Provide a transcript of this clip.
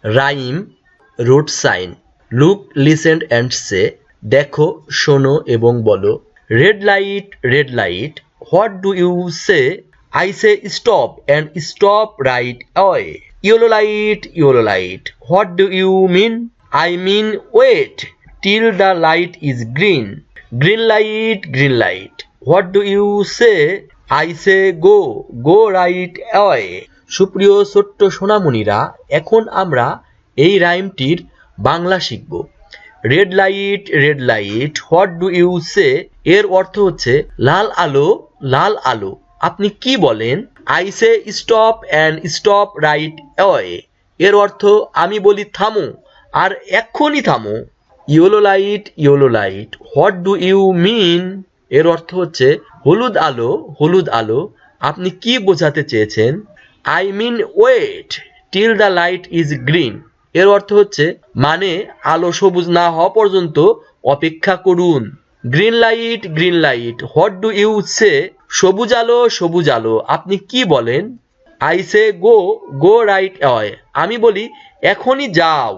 Rhyme, road sign. Look, listen and say. দেখো, শোনো এবং বলো। Red light, what do you say? I say stop and stop right away. Yellow light, what do you mean? I mean wait till the light is green. Green light, what do you say? I say go right away. সুপ্রিয় ছোট্ট সোনামণিরা, এখন আমরা এই রাইমটির বাংলা শিখব। Red light, what do you say? এর অর্থ হচ্ছে লাল আলো, আপনি কি বলেন? I say stop and stop right away. এর অর্থ আমি বলি থামো, আর এক্ষুনি থামো। Yellow light, what do you mean? এর অর্থ হচ্ছে হলুদ আলো, আপনি কি বোঝাতে চেয়েছেন? I mean wait till the light is green. এর অর্থ হচ্ছে মানে আলো সবুজ না হওয়া পর্যন্ত অপেক্ষা করুন। Green light, what do you say? সবুজ আলো, আপনি কি বলেন? I say go right away. আমি বলি এখনই যাও।